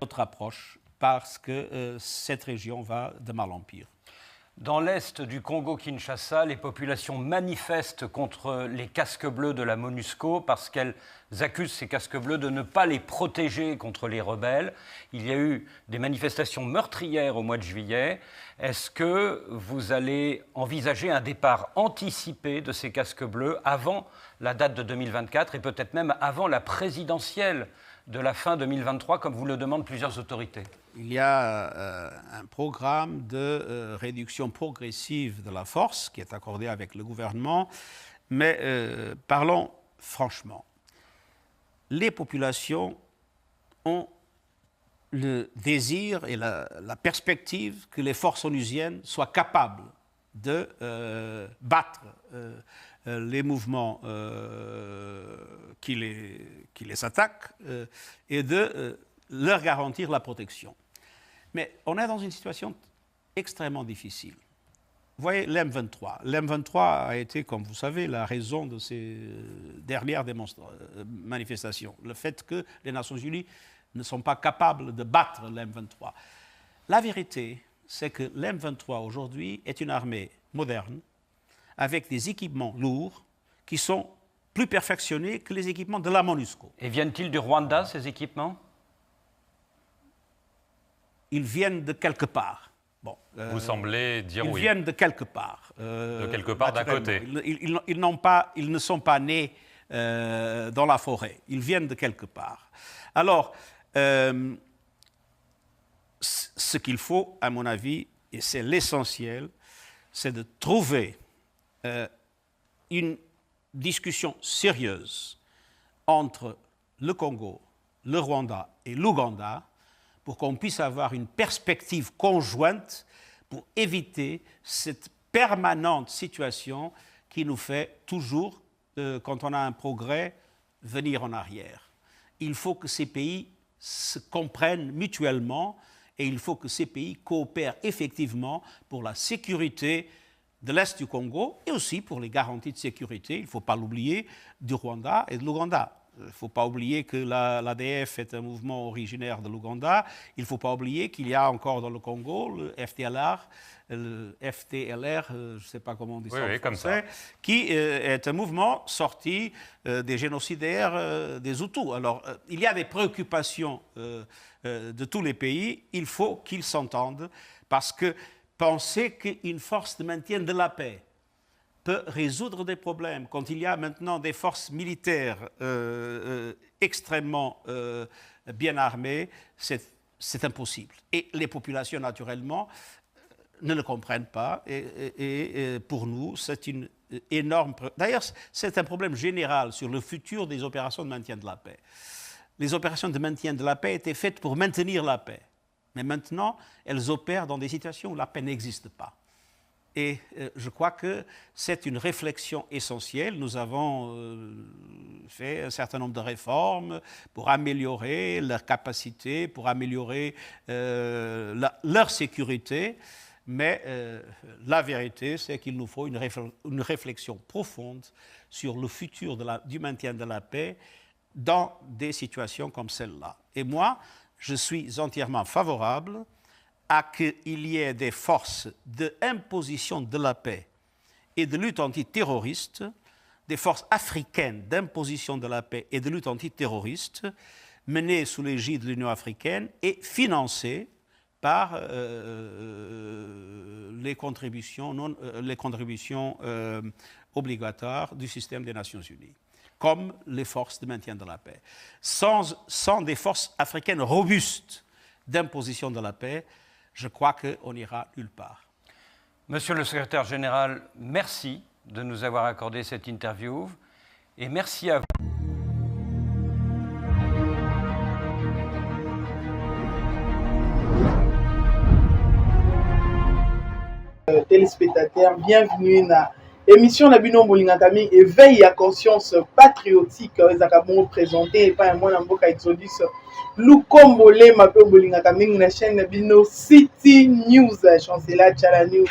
notre approche parce que cette région va de mal en pire. Dans l'est du Congo-Kinshasa, les populations manifestent contre les casques bleus de la MONUSCO parce qu'elles accusent ces casques bleus de ne pas les protéger contre les rebelles. Il y a eu des manifestations meurtrières au mois de juillet. Est-ce que vous allez envisager un départ anticipé de ces casques bleus avant la date de 2024 et peut-être même avant la présidentielle de la fin 2023, comme vous le demandent plusieurs autorités? Il y a un programme de réduction progressive de la force qui est accordé avec le gouvernement, mais parlons franchement. Les populations ont le désir et la perspective que les forces onusiennes soient capables de battre les mouvements qui les attaquent et de leur garantir la protection. Mais on est dans une situation extrêmement difficile. Vous voyez, l'M23. L'M23 a été, comme vous savez, la raison de ces dernières manifestations. Le fait que les Nations Unies ne sont pas capables de battre l'M23. La vérité, c'est que l'M23 aujourd'hui est une armée moderne, avec des équipements lourds qui sont plus perfectionnés que les équipements de la MONUSCO. Et viennent-ils du Rwanda, ces équipements ? Ils viennent de quelque part. Bon, vous semblez dire ils oui. Ils viennent de quelque part. De quelque part d'à côté. Ils ne sont pas nés dans la forêt. Ils viennent de quelque part. Alors, ce qu'il faut, à mon avis, et c'est l'essentiel, c'est de trouver une discussion sérieuse entre le Congo, le Rwanda et l'Ouganda pour qu'on puisse avoir une perspective conjointe pour éviter cette permanente situation qui nous fait toujours, quand on a un progrès, venir en arrière. Il faut que ces pays se comprennent mutuellement et il faut que ces pays coopèrent effectivement pour la sécurité de l'Est du Congo et aussi pour les garanties de sécurité, il ne faut pas l'oublier, du Rwanda et de l'Ouganda. Il ne faut pas oublier que l'ADF est un mouvement originaire de l'Ouganda. Il ne faut pas oublier qu'il y a encore dans le Congo le FDLR, je ne sais pas comment on dit ça en français, qui est un mouvement sorti des génocidaires des Hutus. Alors, il y a des préoccupations de tous les pays. Il faut qu'ils s'entendent parce que penser qu'une force de maintien de la paix peut résoudre des problèmes. Quand il y a maintenant des forces militaires extrêmement bien armées, c'est impossible. Et les populations, naturellement, ne le comprennent pas. Et pour nous, c'est une énorme... D'ailleurs, c'est un problème général sur le futur des opérations de maintien de la paix. Les opérations de maintien de la paix étaient faites pour maintenir la paix. Mais maintenant, elles opèrent dans des situations où la paix n'existe pas. Et je crois que c'est une réflexion essentielle. Nous avons fait un certain nombre de réformes pour améliorer leur capacité, pour améliorer leur sécurité. Mais la vérité, c'est qu'il nous faut une réflexion profonde sur le futur du maintien de la paix dans des situations comme celle-là. Et moi, je suis entièrement favorable à qu'il y ait des forces d'imposition de la paix et de lutte antiterroriste, des forces africaines d'imposition de la paix et de lutte antiterroriste, menées sous l'égide de l'Union africaine et financées par les contributions obligatoires du système des Nations Unies, comme les forces de maintien de la paix. Sans des forces africaines robustes d'imposition de la paix, je crois qu'on n'ira nulle part. Monsieur le secrétaire général, merci de nous avoir accordé cette interview et merci à vous. Téléspectateurs, bienvenue dans l'émission Nabino Molingakami éveil à conscience patriotique. Ezakabongo présenté par moi Namboka Exodus Lukombole Mape Molingakami na chaîne Nabino City News, chancelier Chala News.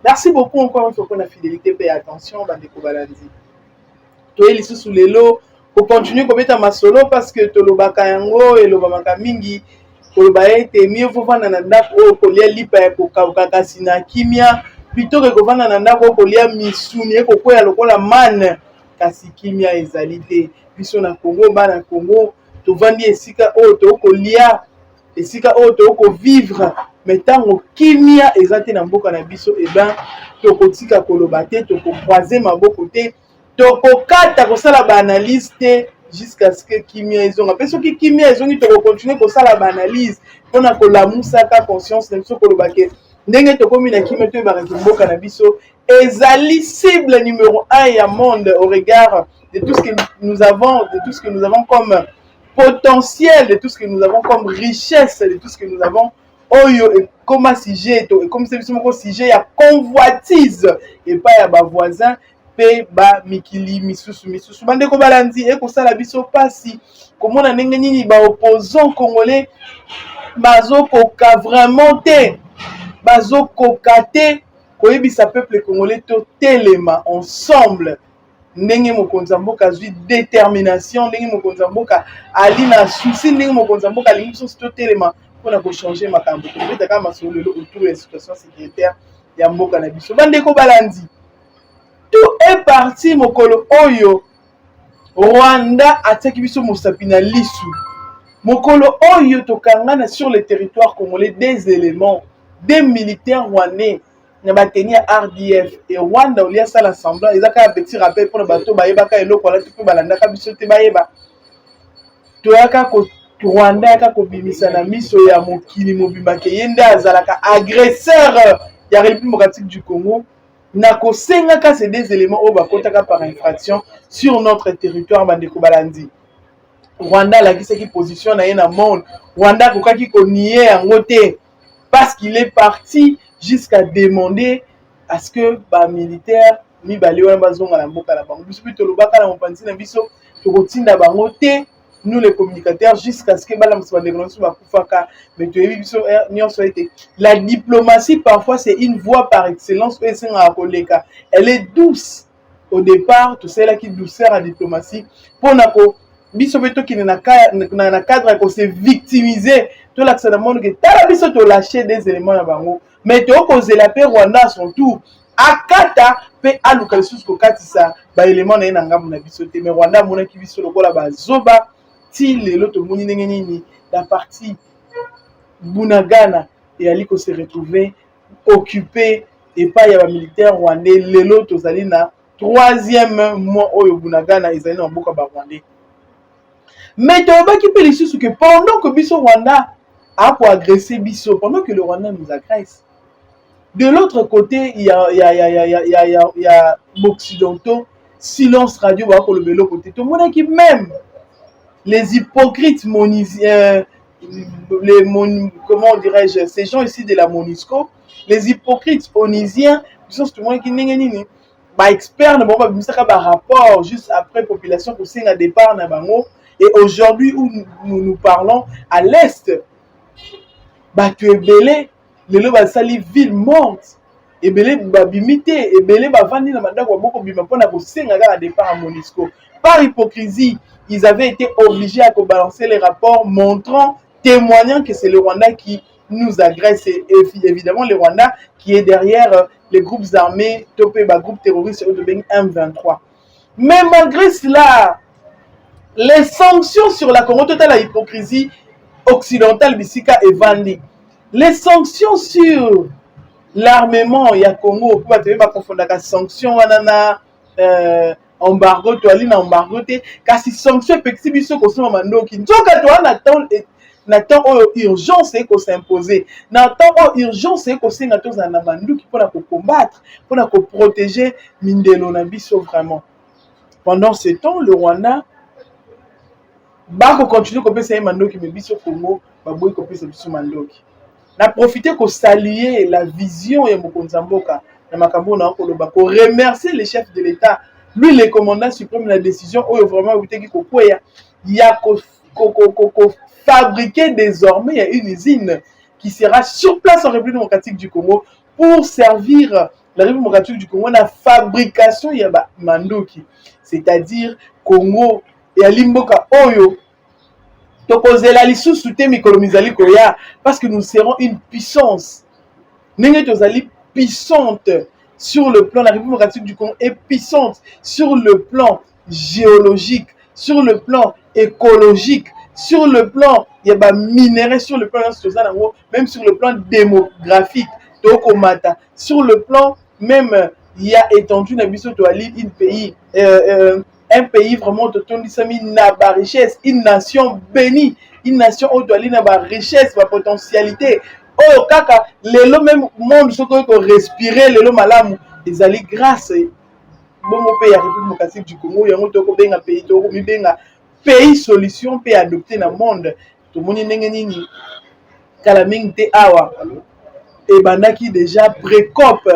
Merci beaucoup encore une fois pour la fidélité et attention bandeko balandi. Toi les sous les lots pour continuer comme état masolo parce que tolobaka yango et lobamaka mingi koloba ete mieux kovanda na ndako oyo kolia lipa ya kokauka kasi na kimia plutôt que kovanda na ndako oyo kolia misuni ekokwea lokola mane kasi kimia ezali te. Biso na Congo, bana Congo tovandi esika oyo tokolia esika oyo tokovivre mais ntango kimia eza te na mboka na biso ben tokotika koloba te tokokroise maboko te tokokata kosala baanalyse te jusqu'à ce que kimia ezonga mpe soki kimia ezongi tokokontinue kosala baanalyse mpona kolamusaka conscience na biso koloba ke ndenge tokomi na kimia toyebakaki mboka na biso ezali cible numéro 1 ya monde au regard de tout ce que nous avons comme potentiel, de tout ce que nous avons comme richesse, de tout ce que nous avons oyo et comme un sujet et comme c'est un sujet ya convoitise et pas ya ba voisin pe ba mikili misusu bande ko balandi e ko sala biso pasi komona ndenge nini ba opposants congolais bazo koka vraiment te bazo kokate koyebisa peuple congolais to telema ensemble ndenge mokonzi ya mboka azwi détermination ndenge mokonzi ya mboka ali na souci ndenge mokonzi ya mboka alingi biso totelema mpona kochanger makambo tobeta kaka masolo lelo autour ya situation sécuritaire ya mboka na biso bandeko balandi tout est parti mokolo oyo Rwanda atiaki biso mosapi na lisu mokolo oyo tokangana sur le territoire congolais des éléments des militaires rwandais na bateni ya RDF et Rwanda olia sala semblant ezaka un petit rappel pour bato bayebaka eloko ala tupe balandaka biso te bayeba toyaka ko Rwanda yaka kobimisa na miso ya mokili mobimaka yende azalaka agresseur ya République démocratique du Congo na kosengaka ces des éléments oyo bakotaka par infraction sur notre territoire bandeko balandi Rwanda alakisaki position na ye na monde Rwanda akokaki konie yango te parce qu'il est parti jusqu'à demander à ce que ba militaire mibale wana bazonga na mboka na bango biso bito lobaka na mopanzi na biso tokotinda bango te nous les communicateurs jusqu'à ce que bala msaba déclenche bakufaka mais toyebi biso nyonso ete la diplomatie parfois c'est une voie par excellence et c'est un koleka elle est douce au départ tout cela qui douceur à diplomatie pour nako biso beto qui na cadre ko se victimiser tout l'accès dans monde que tala biso to lâcher des éléments na bango mais to cause la paix Rwanda à son tour akata pe aluka lisusu kokatisa ba élément na ye na ngambo na biso te mais Rwanda monaki biso lokola bazoba ti lelo tomoni ndenge nini la partie Bunagana et ali ko se retrouver occupé et pas ya ba militaire rwandais lelo tozali na 3e mois oyo Bunagana ezali na mboka ba rwandais mais toyebaki pe lisusu que pendant que biso Rwanda a pour agresser biso pendant que le Rwanda nous agresse de l'autre côté il y a occidentaux silence radio ba ko le belo côté tout monde qui même les hypocrites comment dirais-je ces gens ici de la MONUSCO les hypocrites onisiens ils sont tout le monde qui nini ba expert na ba bimisaka ba rapport juste après population ko singa départ na bango et aujourd'hui où nous parlons à l'est bato ebele lelo basali ville morte ebele babimité ebele bavandi na mandako ya boko bima mpona kosenga kaka départ à MONUSCO par hypocrisie ils avaient été obligés à balancer les rapports montrant témoignant que c'est le Rwanda qui nous agresse et évidemment le Rwanda qui est derrière les groupes armés topé ba groupe terroriste de M23 mais malgré cela les sanctions sur la Congo totale la hypocrisie occidentale bisika et vandi les sanctions sur l'armement ya Congo pour te ba confondaka sanction wana na embargo to ali na embargo te kasi sanction petit biso ko soma mandoki nzoka to na temps urgence ko s'imposer na temps urgence ko senga to na mandoki pour la combattre pour la protéger mindelo na biso vraiment pendant ce temps le Rwanda ba ko continuer ko pesa mandoki mais biso Congo ba boy ko pesa biso mandoki na profiter ko saluer la vision ya mokonzi mboka na makambo na ko loba ko remercier les chefs de l'État lui le commandant suprême la décision oyo vraiment uteki ko kweya ya ko fabriquer désormais une usine qui sera sur place en République démocratique du Congo pour servir la République démocratique du Congo la fabrication ya ba mandoki c'est-à-dire Congo et à Limboka oyo tokozela lisusu te mikolo mizali koya parce que nous serons une puissance. Ndenge tozali puissante sur le plan, la République démocratique du Congo est puissante sur le plan géologique, sur le plan écologique, sur le plan il y a minerais, sur le plan même sur le plan démographique, sur le plan même il y a étendu un pays, un pays vraiment de richesse, une nation bénie, une nation où il y a richesse, potentialité. Oh kaka lelo même monde soko ko respirer lelo malamu ezali grâce bongo pe ya République démocratique du Congo yango toko benga pays toko mi benga pays solution pe adopter na monde to moni ndenge nini kala mingi te awa et bandaki déjà précope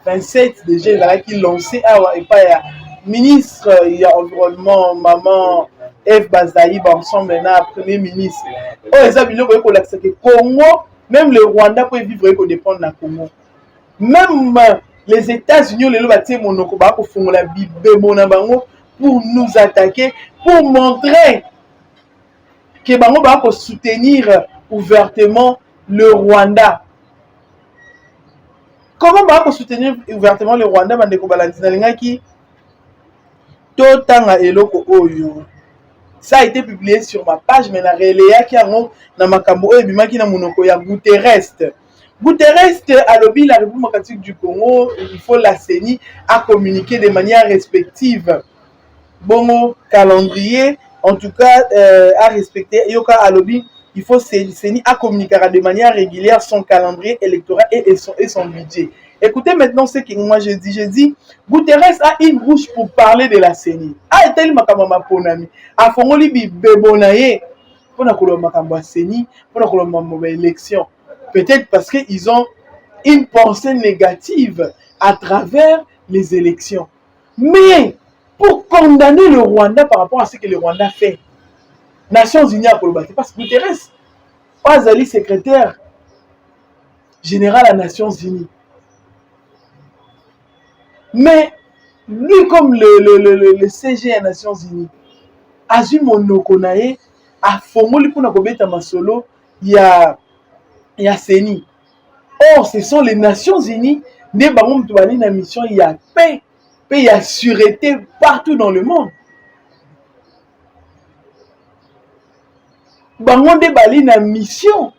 27 déjà ezalaki lancé awa et pas ya ministre il y a environnement maman F Bazaï ensemble na premier ministre. Oh eza biloko eko lakisa ke Congo, même le Rwanda peut vivre eko dépendre na Congo. Même les États-Unis lelo batie monoko ba ko fongola bibemo na bango pour nous attaquer, pour montrer que bango ba ko soutenir ouvertement le Rwanda. Comment ba ko soutenir ouvertement le Rwanda bandeko balandi na lingaki to tanga eloko oyo. Ça a été publié sur ma page, mais la reléa qui a na makambo et bimaki na monoko ya Guterres. Guterres a lobby la République démocratique du Congo, il faut la CENI à communiquer de manière respective. Bon calendrier, en tout cas à respecter. Yoka a lobby, il faut CENI à communiquer de manière régulière son calendrier électoral et son budget. Écoutez maintenant ce que moi je dis, Guterres a une bouche pour parler de la CENI. Ah, est-elle makamama ponami? A fongoli bi bebonaye pour na kolo makamba CENI, pour na kolo makamba élection. Peut-être parce qu'ils ont une pensée négative à travers les élections. Mais pour condamner le Rwanda par rapport à ce que le Rwanda fait, Nations Unies a colbaté parce que Guterres, Azali secrétaire général à Nations Unies. Mais lui, comme le CG à Nations Unies, Azu Monokonae a formé pour na kobeta masolo, il y a CENI. Or, ce sont les Nations Unies, des barons de la mission, il y a paix, il y a sûreté partout dans le monde. Barons de bali na mission,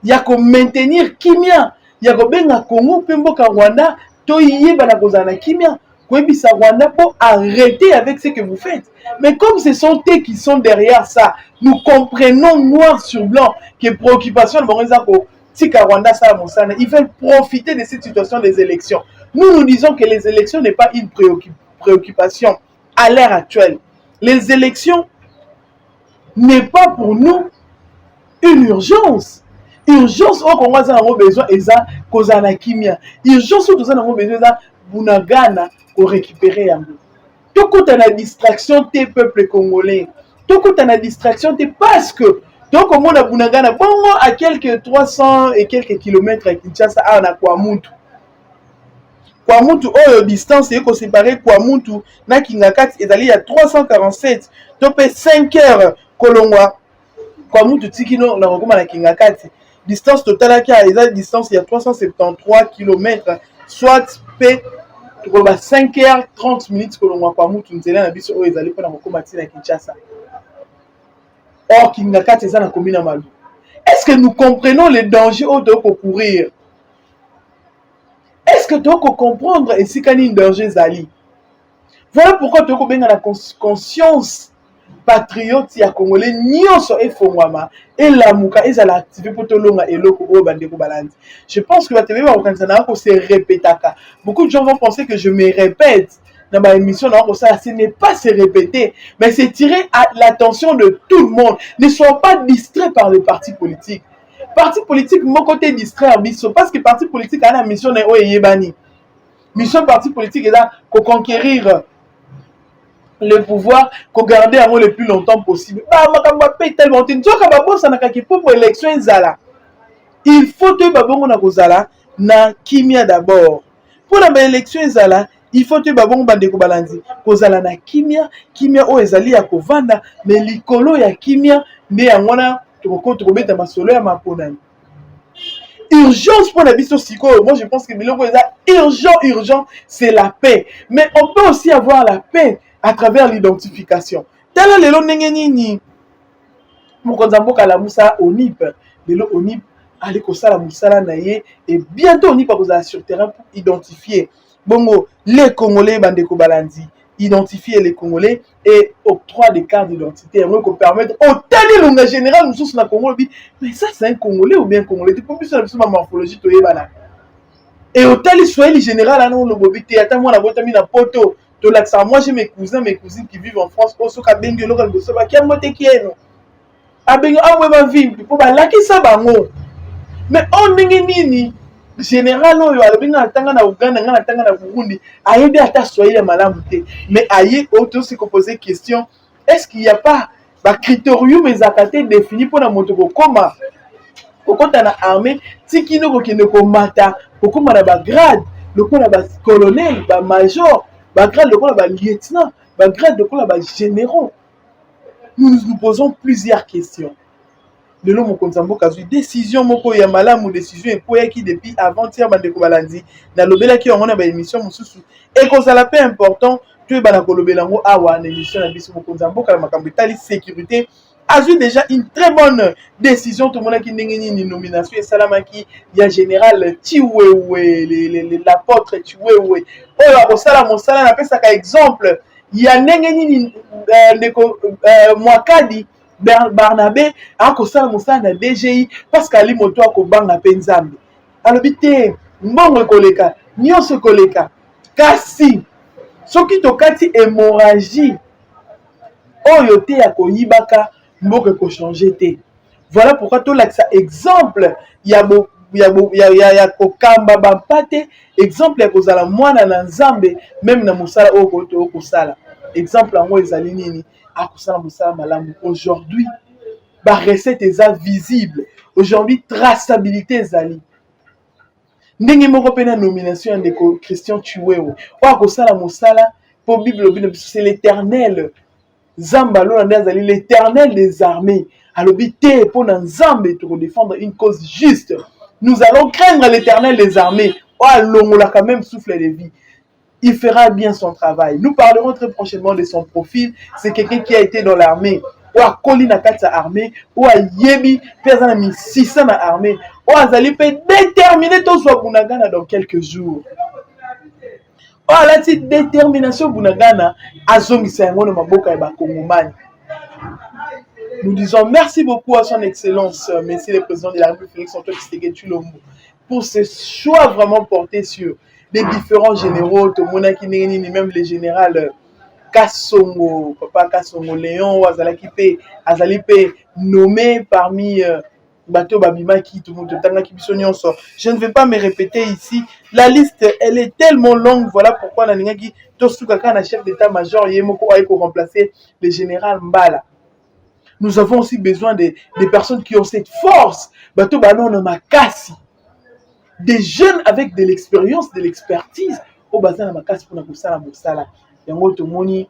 il y a qu'on maintenir Kimia. Il y a un Congo, Pemboka Rwanda, Toye Banakozana Kimia, Kwebisa Rwanda pour arrêter avec ce que vous faites. Mais comme ce sont eux qui sont derrière ça, nous comprenons noir sur blanc que préoccupation de Morizako, Tika Rwanda, ils veulent profiter de cette situation des élections. Nous disons que les élections n'est pas une préoccupation à l'heure actuelle. Les élections n'est pas pour nous une urgence. Urgence au Congo, nous avons besoin de Kozana Kimia. Urgence où nous avons besoin de Bunagana pour récupérer un peu. Tout coup, tu as la distraction des peuples congolais. Tout coup, tu as la distraction parce que donc au monde à Bunagana, bon, à quelques 300 et quelques kilomètres à Kinshasa, on a Kwamutu. Kwamutu, oh, distance, il faut séparer Kwamutu, na Kingakati, et d'aller à 347. Donc, 5 heures, Kolongwa. Kwamutu, Tikino, on a recommandé à Kingakati. Distance totale qui a une distance il y a 373 km, soit 5h30 que l'on voit pas moutou nzela na biso oyo ezali pona kokomati na Kinshasa. Or Kingakati eza na commune Malu. Est-ce que nous comprenons les dangers au de courir? Est-ce que tu peux comprendre et si qu'il y a un danger zali? Voilà pourquoi tu peux la conscience patriote ya congolais nyonso efongwama et la muka ezala activé pour tolonga eloko o bandeko balandi. Je pense que va tebe ba okansana ko se répétaka. Beaucoup de gens vont penser que je me répète dans ma émission non ça ce n'est pas se répéter mais c'est tirer l'attention de tout le monde. Ne sois pas distrait par les partis politiques. Parti politique mon côté distrait biso parce que parti politique a la mission na oyebani. Mission parti politique est là pour conquérir le pouvoir, qu'on garde le plus longtemps possible. Il faut que babongo na kozala na kimia d'abord. Pour la élection zala, il faut que babon bandeko balandi kozala na kimia oyo ezali ya kovanda mais likolo ya kimia nde yango wana tokobeta masolo ya maponani. Urgence pour la biso sikoyo, moi je pense que biloko eza urgent, c'est la paix. Mais on peut aussi avoir la paix à travers l'identification. Tala lelo ndenge nini mokonza mboka la musa onip, lelo onip ali kosala musala na ye et bientôt onip akozala sur terrain pour identifier bongo les Congolais bandeko balandi, identifier les Congolais et octroi des cartes d'identité pour permettre au tali longa général nous sommes na Congo mais ça c'est un Congolais ou bien Congolais tu peux plus sur la morphologie to yebana et au tali Swahili général anon le bobité attends moi la botami na poto to l'accent moi j'ai mes cousines qui vivent en France au soka bengue local de soba kia moté qui est non abengo amwe ba vimbi po ba lakisa bango mais on ndenge nini général oyo alobi nga natanga na Uganda nga natanga na Burundi ayebi ata Swahili malamu te mais aye auto se poser question est-ce qu'il y a pas ba critérium ezakate défini pour na moto kokoma kokota na armée tikino kokende komata kokoma na ba grade lokola ba colonel ba major ba grade lokola ba lieutenant ba grade lokola ba généraux. Nous posons plusieurs questions. De l'homme Konzamboka, décision moko ya malamu décision et poya qui depuis avant-hier bandeko balandi na lobela ki on a ba émission mususu et qu'on ça la paix important que bana kolobela ngo awa na émission na biso Konzamboka la makambo tali sécurité a eu déjà une très bonne décision tout le monde qui ndenge ni nomination et salamaki ya général Chiwewe l'apôtre Chiwewe oyo akosala mosala na pesa ka exemple ya ndenge ni ndeko Mwakadi Barnabé a kosala mosala na DGI parce qu'ali moto akobanga pe nzambe alobi te mbongo koleka nyonso koleka kasi soki tokati hémorragie oyo te ya koyibaka mboka ko changer te. Voilà pourquoi to laksa exemple ya kokamba bampate exemple ya kozala mwana na nzambe même na mosala oyo kosala exemple yango ezali nini akosala mosala malamu aujourd'hui ba recette eza visible aujourd'hui traçabilité ezali ndenge moko pena nomination ya ndeko Christian Chiwewe o akosala mosala po bible bino c'est l'éternel Zamba lolande azali l'éternel des armées alobi te po na nzambe to défendre une cause juste nous allons craindre l'éternel des armées o alongola quand même souffle de vie. Il fera bien son travail. Nous parlerons très prochainement de son profil. C'est quelqu'un qui a été dans l'armée. Ou a Colina Katsa armée. Ou a Yebi. Pezana mi 600 na armée. Ou a Zali peut déterminer tout soit Bunagana dans quelques jours. Ou a la petite détermination Bunagana. Azongi Sayangono Maboka et Bakongomani. Nous disons merci beaucoup à son excellence, Monsieur le Président de la République, Félix Antoine Tshisekedi Tshilombo, pour ce choix vraiment porté sur les différents généraux, même les générales Kassongo, Papa Kassongo Léon, Azalipe nommé parmi Bateau Babimaki, tout le monde de je ne vais pas me répéter ici. La liste, elle est tellement longue. Voilà pourquoi Naningaki, Tosukaka, la chef d'état-major, Yemoko a remplacé le général Mbala. Nous avons aussi besoin des personnes qui ont cette force. Bateau Banon Makasi. Des jeunes avec de l'expérience, de l'expertise. Au bazar Makasi pour Nakusala Moussala. Aujourd'hui,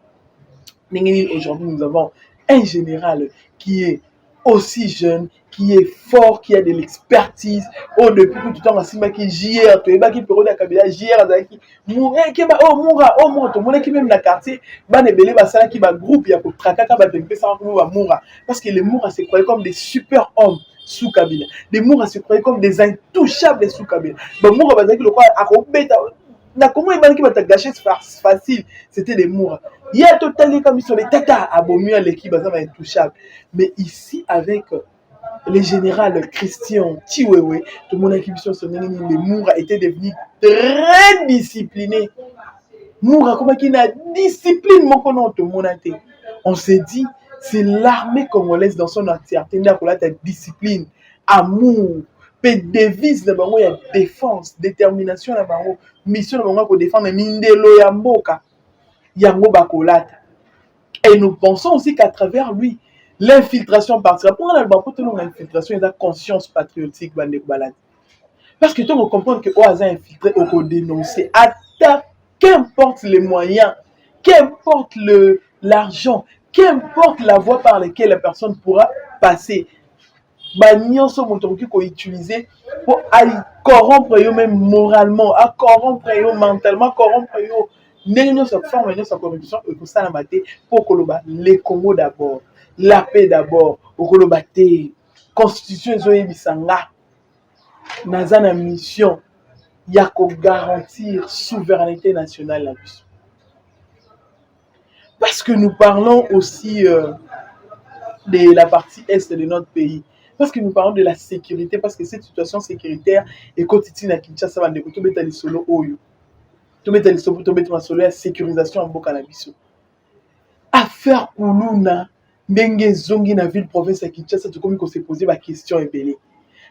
nous avons un général qui est aussi jeune, qui est fort, qui a de l'expertise. Oh, depuis tout le temps, Asima qui JR, tu es qui peut regarder Kabila, JR, qui Moura, qui va, oh, Moura, tout le monde qui même dans le quartier, bah, les bébés, bah, ça, qui va groupe, il y a pour Trakaka, bah, de ça, Moura. Parce que les Moura se croyaient comme des super hommes sous Kabila. Les Moura se croyaient comme des intouchables sous Kabila. Bah, Moura, bah, le quoi, à Robeta, comment il va qui va te gâcher facile, c'était des Moura. Il y a totalement comme ils sont les tata à Bomuya, l'équipe, bah, ça va être intouchable. Mais ici, avec le général Christian Chiwewe, tout le monde a qui les Moura étaient devenus très disciplinés. Moura, comment qu'il a discipline, mon connant, tout le monde a été. On s'est dit, c'est l'armée congolaise dans son entièreté, la discipline, amour, devise, il y a défense, détermination, mission, pour défendre Mindelo Yamboka, Yango Bakolata. Et nous pensons aussi qu'à travers lui, l'infiltration partira. Pour l'infiltration, il y a conscience patriotique. Parce que tu comprends que Oaza infiltré, on dénoncer. qu'importe les moyens, qu'importe l'argent, qu'importe la voie par laquelle la personne pourra passer, nyonso moto okoki koutiliser pour corrompre yo même moralement, à corrompre yo mentalement, corrompre yo ndenge nyonso forme nyonso ya corruption ekosalama te mpo koloba le Congo d'abord, la paix d'abord, okoloba te constitution ezoyebisa nga naza na mission ya kogarantir souveraineté nationale na biso. Parce que nous parlons aussi de la partie est de notre pays. Parce que nous parlons de la sécurité, parce que cette situation sécuritaire est quotidienne à Kinshasa, bandeko to beta lisolo oyo. To beta lisolo to beta masolo ya sécurisation en boka na biso. Affaire Kuluna ndenge zongi na ville province ya Kinshasa to komi ko se poser ba question ebele.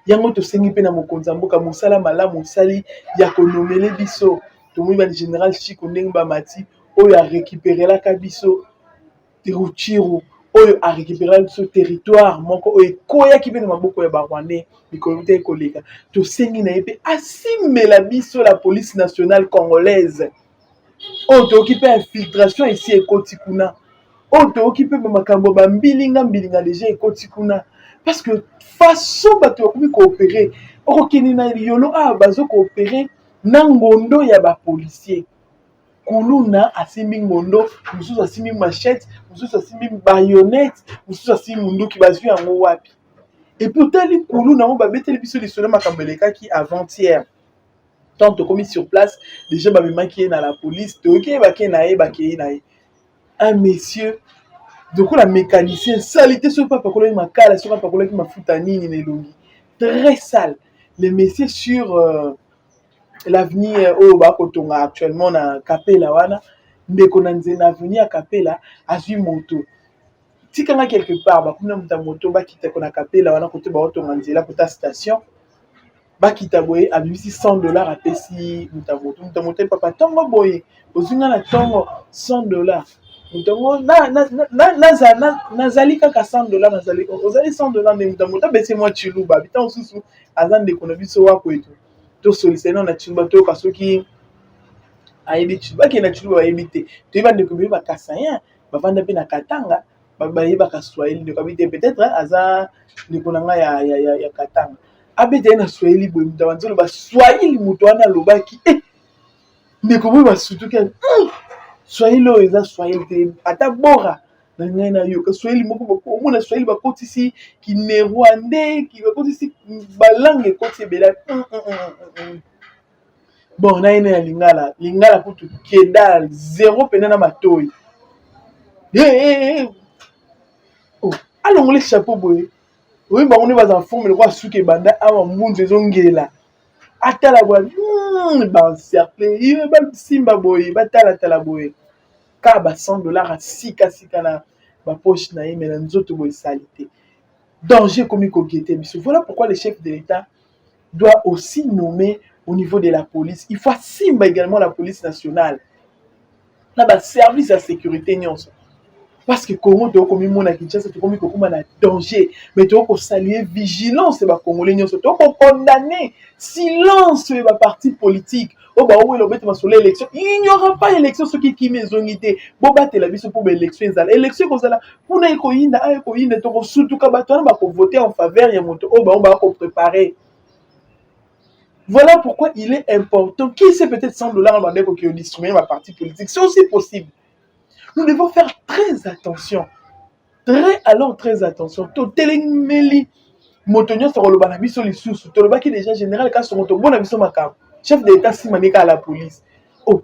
Yango to sengi pe na mokonza mboka mosala malamu sali ya konomele biso. To mwi ba général Chiko ndenge ba mati oyo a récupérer la kabiso Tiruchiru oyo a récupérer ce territoire moko oyo koya ki pe na maboko ya ba Rwandais mikolo te koleka to sengi na yepe asimela biso la police nationale congolaise oyo to occupé infiltration ici ekoti kuna oyo to occupé makambo ba mbilinga déjà ekoti kuna parce que façon bato bakomi coopérer okokini na liolo bazo coopérer na ngondo ya ba policier Kuluna asimbi ngondo, mususu asimbi machette, mususu asimbi baïonnette, mususu asimbi munduki bazwi yango wapi. Et pourtant les Kuluna on ba beteli biso lisolo makambeleka ki avant-hier. Tant to commis sur place, déjà ba maki na la police, to ke ba ke na e ba ke na e. Un monsieur donc la mécanicien salité sur papa kolaki makala sur papa kolaki mafuta nini na longi. Très sale. Les messieurs sur l'avenir oyo bakotonga actuellement na Kapela wana ndeko na nzena avenir ya Kapela azwi moto tikanga quelque part bakuna muta moto bakita kona Kapela wana kote baotonga nzela kota station bakita boye abimisi $100 apesi muta moto papa tongo boye ozinga na tongo $100 mutongo nazali kaka $100 nazali ozali $100 nde muta moto bese moi chiluba bita osusu aza ndeko na biso wako eto to solliciter na chimba to kasoki ayebi chimba ke na chimba ayebi te to yeba ndeko ba kasaya bavanda pe na Katanga ba yeba ka Swahili ndeko abite peut-être aza ndeko na nga ya Katanga abite na Swahili boye mutabanzolo ba Swahili muto wana lobaki ndeko ba surtout ke Swahili o eza Swahili te ata bora na ngai na yo ka Swahili moko bako omona Swahili bakotisi ki ne rwandais ki bakotisi balangue koti bela bon na ina ya lingala kutu kedal zéro pena na matoi oh allons les chapeaux boy oui ba on est bas en forme le roi suke banda awa munzu ezongela atala bwa ba cercle il ba simba boy ba tala boy ka ba $100 sika na ba poche na yeme na nzoto boy salité danger comme kokete biso. Voilà pourquoi le chef de l'État doit aussi nommer au niveau de la police. Il faut simba également la police nationale. Là ba service de sécurité nyonso. Parce que Congo to komi mona Kinshasa to komi kokuma na danger, mais to ko saluer vigilance ba congolais nyonso to ko condamner silence ba parti politique. Oh bah oui le bête ma sur l'élection, il n'y aura pas élection ce qui mezongité. Bo batela biso pour élection ezala. Élection kozala kuna iko yinda to ko surtout ka bato na ba ko voter en faveur ya moto. Oh bah on va ko préparer. Voilà pourquoi il est important. Qui sait peut-être $100 en bandeko qui ont distribué ma parti politique, c'est aussi possible. Nous devons faire très attention. Très attention. Totelemeli motonyo sur le banabiso les sous. Tolobaki déjà général quand son moto bon abiso makam. Chef d'État simanika à la police. Oh,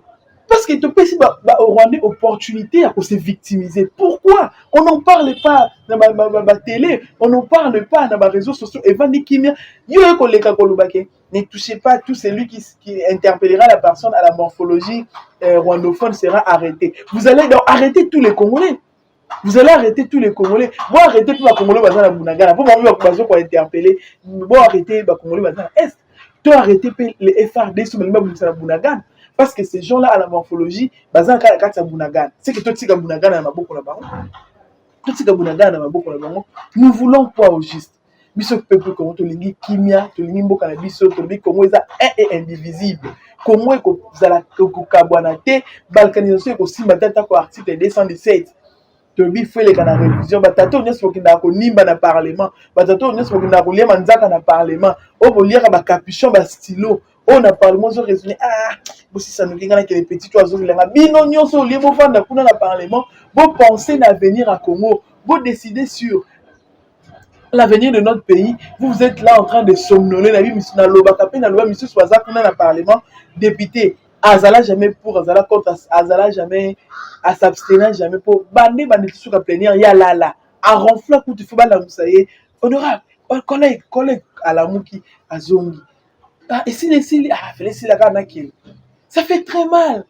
parce que tu peux ici au Rwanda opportunité à se victimiser. Pourquoi on n'en parle pas dans la télé, on n'en parle pas dans les réseaux sociaux. Et Vandi Kimia, ne touchez pas tout celui qui interpellera la personne à la morphologie rwandophone sera arrêté. Vous allez donc arrêter tous les Congolais. Vous allez arrêter tous les Congolais. Bon, arrêtez tous les Congolais bazana Bunagana. Pour moi, vous interpeller. Bon, arrêtez les Congolais bazana Est. Tu arrêter les FRD sur le même Bunagana. Parce que ces gens-là, à la morphologie, bazana kata Bunagana. C'est que tout tika Bunagana na maboko na bango. Tout tika Bunagana na maboko na bango. Nous voulons quoi au juste? biso peuple Congo tolingi kimia tolingi mboka na biso tolingi Congo eza un et indivisible Congo ekozala kokabwana te balkanisation ekosimba te atako article 217 tobi feleka na révision batato nyonso bokendaka konimba na parlement batato nyonso bokendaka koliema nzaka na parlement oyo boliaka bacapuchon bastylo oyo na parlement ozoraisonne bosisanuki ngai nakele petit oyo azozelanga bino nyonso olie bofanda kuna na parlement bopense na avenir à Congo bodécider sur l'avenir de notre pays. Vous êtes là en train de somnoler la vie na lobaka pe na loba monsieur Swaza kuna na parlement député azala jamais pour azala contre azala jamais à s'abstenir jamais pour bande suka plénière ya lala a ronfler pour tu faut ba la musaye honorable collègue à la muki azongi et si Félicie la kana qui ça fait très mal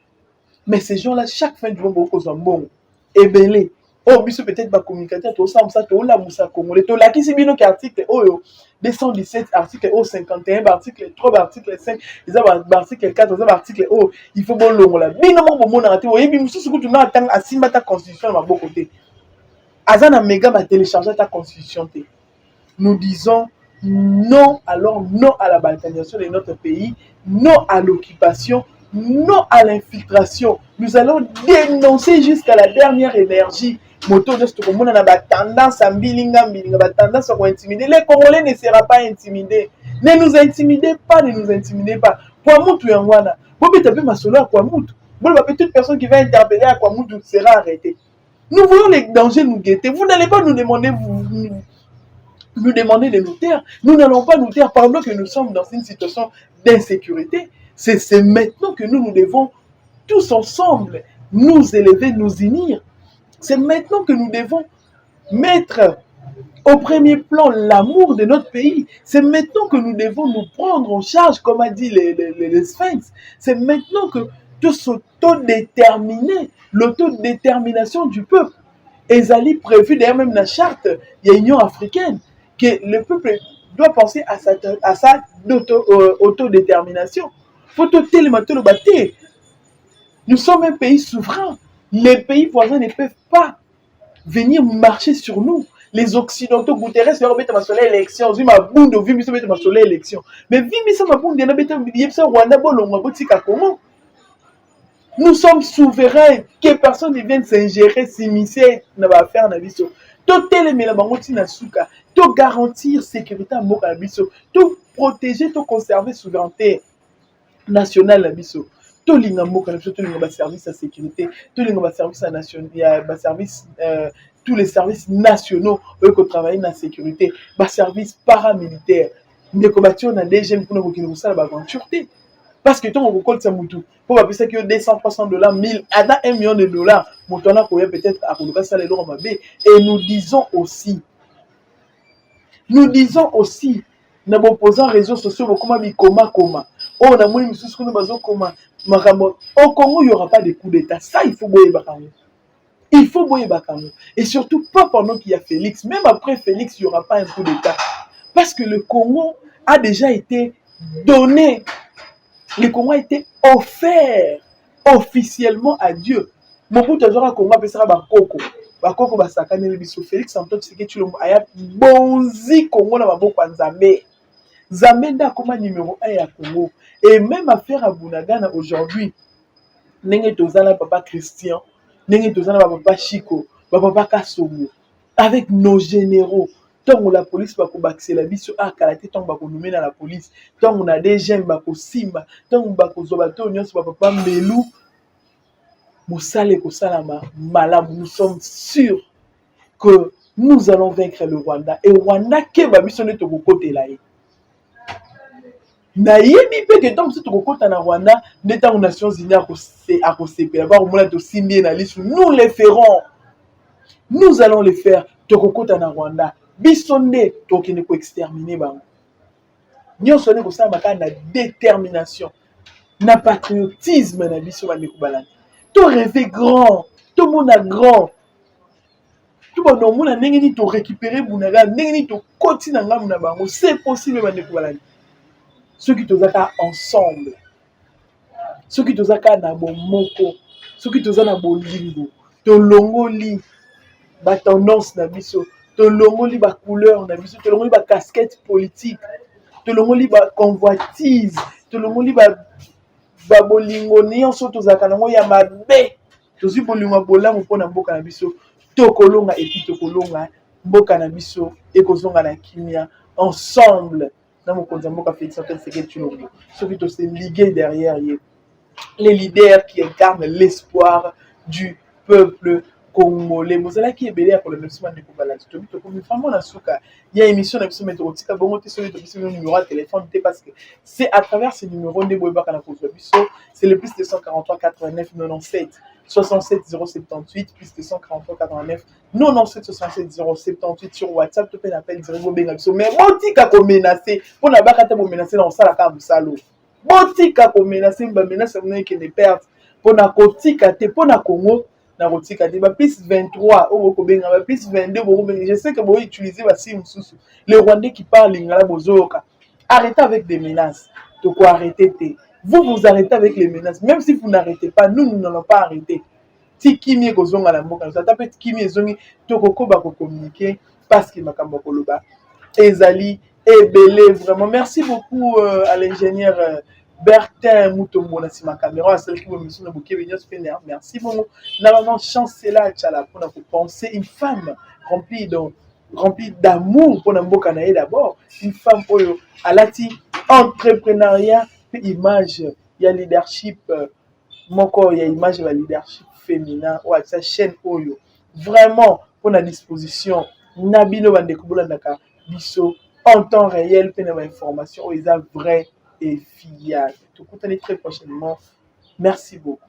mais ces gens-là chaque fin du mois beaucoup sont bons et belé. Oh, biso peut-être ba communicateur to ça to la musa congolais to la ki si bino ki article oyo 217 article 51 article 3 article 5 ils ont article 4 ils ont article il faut bon longola bino mo mona raté oyi bi musu kutu na tang asimba ta constitution na boko te azana méga ba télécharger ta constitution te. Nous disons non alors non à la balkanisation de notre pays, non à l'occupation, non à l'infiltration. Nous allons dénoncer jusqu'à la dernière énergie. Moto de ce qu'on a tendance à bilinga, tendance à intimider. Les Congolais ne seront pas intimidés. Ne nous intimidez pas, ne nous intimidez pas. Kwamutu yangwana. Bobi tapé ma solo à Kwamutu. Toute personne qui va interpeller à Kwamutu sera arrêtée. Nous voyons les dangers nous guetter. Vous n'allez pas nous demander nous demander de nous taire. Nous n'allons pas nous taire pendant que nous sommes dans une situation d'insécurité. C'est maintenant que nous devons tous ensemble nous élever, nous unir. C'est maintenant que nous devons mettre au premier plan l'amour de notre pays. C'est maintenant que nous devons nous prendre en charge, comme a dit les Sphinx. C'est maintenant que tout s'autodéterminer, l'autodétermination du peuple. Ezali prévu d'ailleurs même dans la charte de l'Union africaine, que le peuple doit penser à sa autodétermination. Nous sommes un pays souverain. Les pays voisins ne peuvent pas venir marcher sur nous. Les Occidentaux, Guterres, ils ont mis sur l'élection. Ils ont mis sur l'élection. Mais nous sommes souverains. Que personne ne vienne s'ingérer, s'immiscer dans l'affaire. Tout garantir sécurité à Mokabiso. Tout protéger, tout conserver souveraineté nationale à Biso. Tout le service à sécurité, tout le service à service, tous les services nationaux qui travaillent dans la sécurité, les services paramilitaires. Nous avons des gens qui ont aventure. Parce que tant qu'on ça moutou, pour appeler ça que 200, 300 $, 1000, à 1 million de dollars, mon temps là peut-être à colocar ça les lois mabé. Et nous disons aussi, nous opposant réseaux sociaux, comment comment. Oh, on a moins de choses comment. Au Congo, il n'y aura pas de coup d'État. Ça, il faut boyer Bakango. Il faut boyer Bakango. Et surtout, pas pendant qu'il y a Félix. Même après Félix, il n'y aura pas un coup d'État. Parce que le Congo a déjà été donné. Le Congo a été offert officiellement à Dieu. Mon coup, tu as Congo, appelle ça Bakoko. Bakoko, Basakane, le biso Félix, en tant que tu l'as dit, bonzi Congo, na maboko Nzambe. Zambenda comme numéro 1 à Congo. Et même affaire à Bunagana aujourd'hui, Nenge Tozana papa Christian, Nenge Tozana papa Chico, papa Kassomo, avec nos généraux. Tant que la police va combattre la vie sur Kalaté, tant qu'on nous met dans la police, tant qu'on a des gens qui Simba, tant qu'on Zobato, papa Melou, Moussale Kosalama, Malam, nous sommes sûrs que nous allons vaincre le Rwanda. Et Rwanda, qui va missionner ton côté là. Nayebi pe que tant que tu kokota na Rwanda n'étant aux Nations Unies à CP avoir au moins de signer na liste nous les ferons, nous allons les faire to kokota na Rwanda bisonde to kene ko exterminer ba nyonso ne ko sa baka na détermination na patriotisme na biso ba ne ko balani to rêver grand tout monde a grand tout bon monde na ndenge ni to récupérer bunaga ndenge ni to koti na ngamu na bango c'est possible ba ne ko balani. Ceux qui te ensemble, ceux qui te na bomoko, ceux qui te na bolingo, to longoli, ba tendance na biso, tolongoli ba couleur na biso, tolongoli ba casquette politique, tolongoli ba convoitise, tolongoli ba bolingo nyonso tozalaka nango ya mabe. Tozwi bolingo bolamu mpona mboka na biso, tokolonga epi tokolonga mboka na biso ekozonga na kimia ensemble na mokonzi ya mboka Félix Antoine Tshisekedi Tshilombo. Soki tose ligué derrière ye, les leaders qui incarnent l'espoir du peuple congolais. Mozalaki ebele ya kolonel Ousmane Kobalati. Tobi tokomi vraiment na suka. Il y a émission na biso météo tika bongo te soki tobi le numéro de téléphone te parce que c'est à travers ce numéro de boyeba kana kozwa biso, c'est le plus 243 89 97 67 078 plus 243 89 97 67 078 sur WhatsApp. Tu peux l'appeler direct benga biso. Mais botika ko menacer, pour na baka te bo menacer na osala ka musalo. Botika ko menacer ba menace mona qui ne perdre pour na kotika te pour na Congo na kotika te ba plus 23 au ko benga ba plus 22 bo benga. Je sais que vous utilisez ba sim susu les Rwandais qui parlent lingala bozoka. Arrêtez avec des menaces. De quoi arrêter te. Vous arrêtez avec les menaces. Même si vous n'arrêtez pas, nous n'allons pas arrêter. Si Kimi Kozonga la Moka, ça t'appelle Kimi Zongi, Tokoko Bako communiquer parce qu'il m'a Koloba. Ezali et Belé, vraiment. Merci beaucoup à l'ingénieur Bertin Moutombo, ma caméra, celle qui m'a mis sur le bouquet. Merci beaucoup. Normalement, chancela Tchala pour penser une femme remplie d'amour pour Namboka Nae d'abord. Une femme pour Alati, entrepreneuriat. Image, il y a leadership, mon corps, il y a image de la leadership féminin, ouais, sa chaîne Oyo. Vraiment, pour la disposition, Nabino Bandekouboula Naka, Bisso, en temps réel, pour une information, ils sont vrais et fiables. Tout le très prochainement. Merci beaucoup.